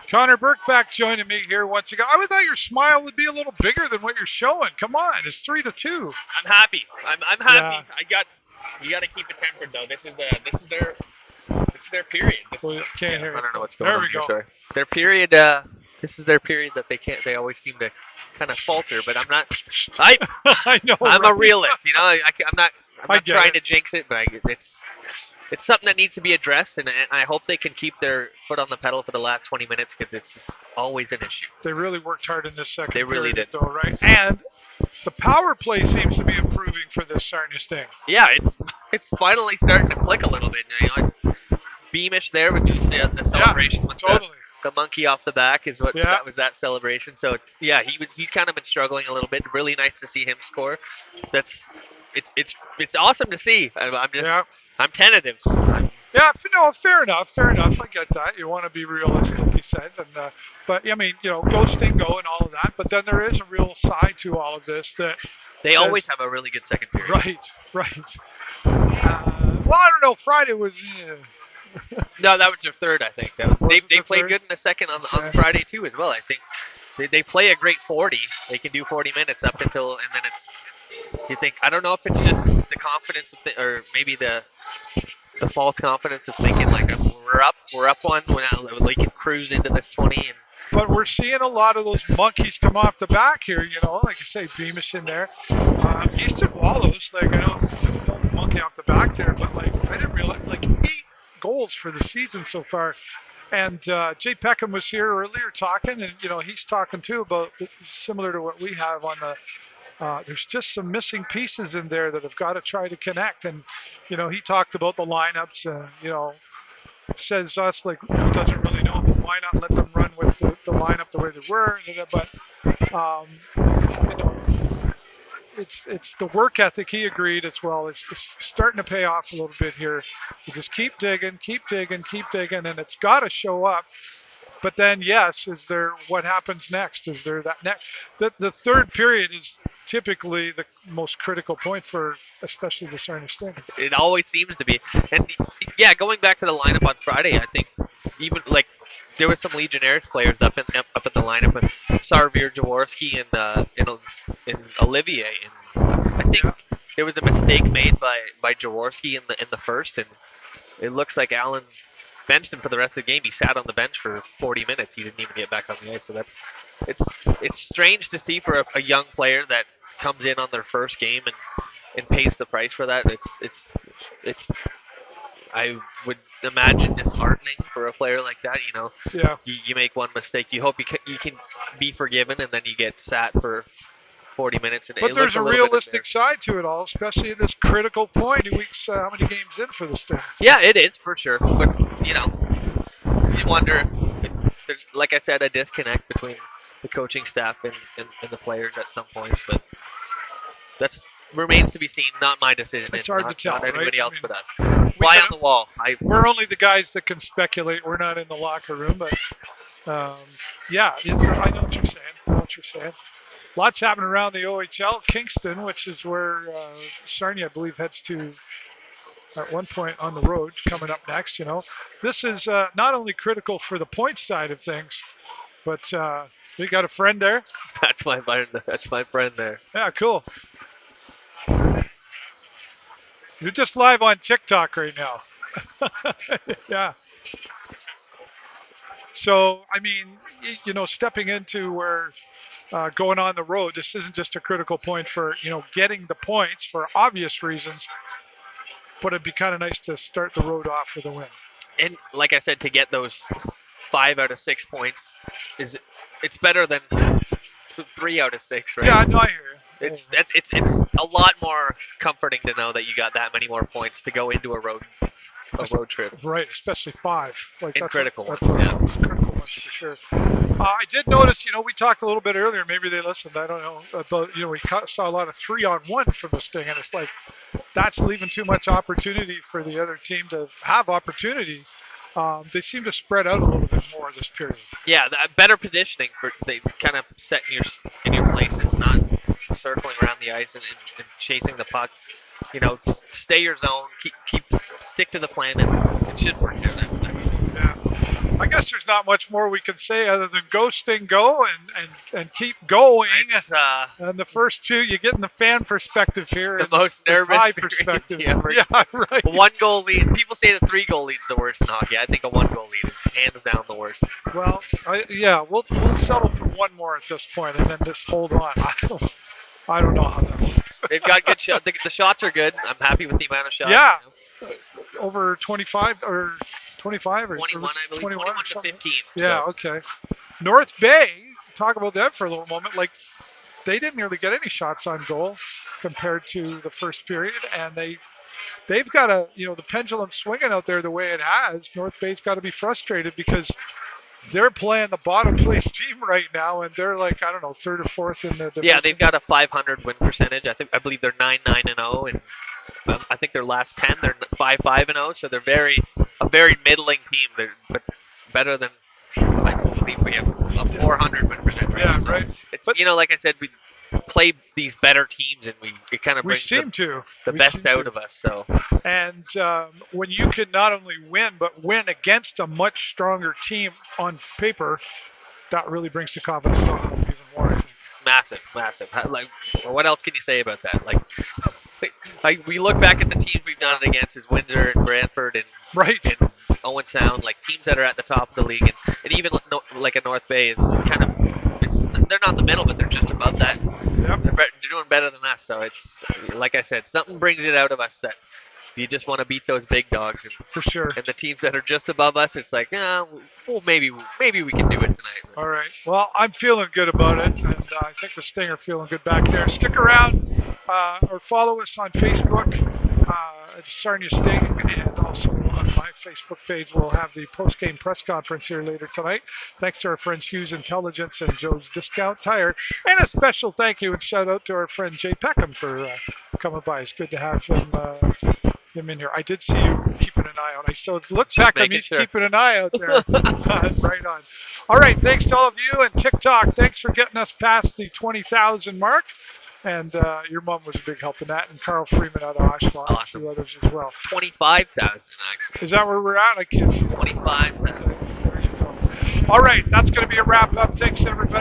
Connor Burke back joining me here once again. I would thought your smile would be a little bigger than what you're showing. Come on, it's 3-2. I'm happy. I'm Yeah. happy. You got to keep it tempered though. This is their period. Well, I can't hear I it. don't know what's going There on we here. go. Sorry. Their period. This is their period that they can't. They always seem to kind of falter. But I'm not. I I know, I'm right? a realist. You know. I'm not. I'm I not get trying it. to jinx it, but it's something that needs to be addressed, and I hope they can keep their foot on the pedal for the last 20 minutes because it's just always an issue. They really worked hard in this second They really period, did. though, right? And the power play seems to be improving for this Sarnia Sting. Yeah, it's finally starting to click a little bit. You know, it's Beamish there with just the celebration with Totally. the monkey off the back is what Yeah. that was that celebration. So yeah, he's kind of been struggling a little bit. Really nice to see him score. That's it's awesome to see. I'm just Yeah. I'm tentative. Yeah, no, fair enough, fair enough. I get that. You want to be realistic, like you said, and but I mean, go Sting, go, and all of that. But then there is a real side to all of this that They always have a really good second period. right. Well, I don't know. Friday was. No, that was their third, I think. They played third? good in the second on Friday too as well. I think they play a great 40. They can do 40 minutes up until, and then it's. You think I don't know if it's just the confidence of or maybe the false confidence of thinking like we're up one when we can cruise into this 20 and. But we're seeing a lot of those monkeys come off the back here, like you say, Beamish in there. Easton Wallows, like I know monkey off the back there, but like I didn't realize, like 8 goals for the season so far. And Jay Peckham was here earlier talking, and he's talking too about similar to what we have on the. There's just some missing pieces in there that have got to try to connect, and he talked about the lineups, says us like who doesn't really know, but why not let them run with the lineup the way they were? But you know, it's the work ethic. He agreed as well. It's starting to pay off a little bit here. You just keep digging, and it's got to show up. But then, yes, is there what happens next? Is there that next? The third period is typically the most critical point for especially the Sarnia Sting. It always seems to be. And yeah, going back to the lineup on Friday, I think even like there was some Legionnaires players up in the lineup with Sarvir Jaworski and Olivier. And I think there was a mistake made by Jaworski in the first, and it looks like Allen benched him for the rest of the game. He sat on the bench for 40 minutes. He didn't even get back on the ice. So it's strange to see for a young player that comes in on their first game and pays the price for that. It's I would imagine disheartening for a player like that. Yeah. You make one mistake. You hope you can be forgiven, and then you get sat for 40 minutes. And But there's a little realistic side to it all, especially at this critical point. 2 weeks, how many games in for this thing? Yeah, it is for sure. But you wonder if there's, like I said, a disconnect between the coaching staff and the players at some points. But that's remains to be seen. Not my decision. It's hard to tell, Not anybody right? else but us. Fly on the wall. We're only the guys that can speculate. We're not in the locker room, but yeah, I know what you're saying. Lots happening around the OHL. Kingston, which is where Sarnia, I believe, heads to at one point on the road, coming up next. This is not only critical for the point side of things, but we got a friend there. That's my friend there. Yeah, cool. You're just live on TikTok right now. Yeah. So, I mean, stepping into where going on the road, this isn't just a critical point for, getting the points for obvious reasons, but it'd be kind of nice to start the road off with a win. And like I said, to get those 5 out of 6 points it's better than 3 out of 6, right? Yeah, no, I hear you. It's a lot more comforting to know that you got that many more points to go into a road trip. Right, especially 5. That's critical ones. That's critical ones for sure. I did notice, we talked a little bit earlier, maybe they listened, I don't know, about, we saw a lot of 3-on-1 from this thing, and it's like, that's leaving too much opportunity for the other team to have opportunity. They seem to spread out a little bit more this period. Yeah, better positioning they kind of set in your place. It's not circling around the ice and chasing the puck. Stay your zone. Keep stick to the plan, and it should work out. Yeah. I guess there's not much more we can say other than go Sting, go and keep going. It's And the first two, you get in the fan perspective here. the most nervous tie period perspective. ever. Yeah, right. A 1-goal lead. People say the 3-goal lead is the worst in hockey. I think a 1-goal lead is hands down the worst. Well, we'll settle for one more at this point, and then just hold on. I don't know how that works. They've got good shots. The shots are good. I'm happy with the amount of shots. Yeah. You know. Over 25 or 25 or 21, I believe. 21 to 15. Yeah, So. okay. North Bay, talk about that for a little moment. Like, they didn't really get any shots on goal compared to the first period, and they've got the pendulum swinging out there the way it has. North Bay's got to be frustrated because they're playing the bottom place team right now, and they're like, I don't know, third or fourth in the division. Yeah, they've got a 500 win percentage. I believe they're 9-9-0, and I think their last 10 they're 5-5-0. So they're a very middling team. But better than I believe we have a 400 win percentage. Right Yeah, now. So right. It's like I said, we play these better teams, and it kind of brings the best out of us. So. And when you can not only win, but win against a much stronger team on paper, that really brings the confidence level up even more, I think. Massive. Like, what else can you say about that? Like we look back at the teams we've done it against as Windsor and Brantford and Owen Sound, like teams that are at the top of the league, and even like a North Bay is they're not in the middle, but they're just above that. Yep. They're doing better than us, so it's like I said, something brings it out of us that you just want to beat those big dogs. And, for sure. And the teams that are just above us, it's like, well, maybe we can do it tonight. All right. Well, I'm feeling good about it, and I think the Sting are feeling good back there. Stick around or follow us on Facebook, at Sarnia Sting, and also on my Facebook page. We'll have the post-game press conference here later tonight. Thanks to our friends Hughes Intelligence and Joe's Discount Tire. And a special thank you and shout out to our friend Jay Peckham for coming by. It's good to have him in here. I did see you keeping an eye out. So look back at me keeping an eye out there. Right on. All right. Thanks to all of you, and TikTok. Thanks for getting us past the 20,000 mark. And your mom was a big help in that, and Carl Freeman out of Oshawa, and a few others as well. 25,000 actually. Is that where we're at? I can't see. 25,000. There you go. All right. That's going to be a wrap up. Thanks, everybody.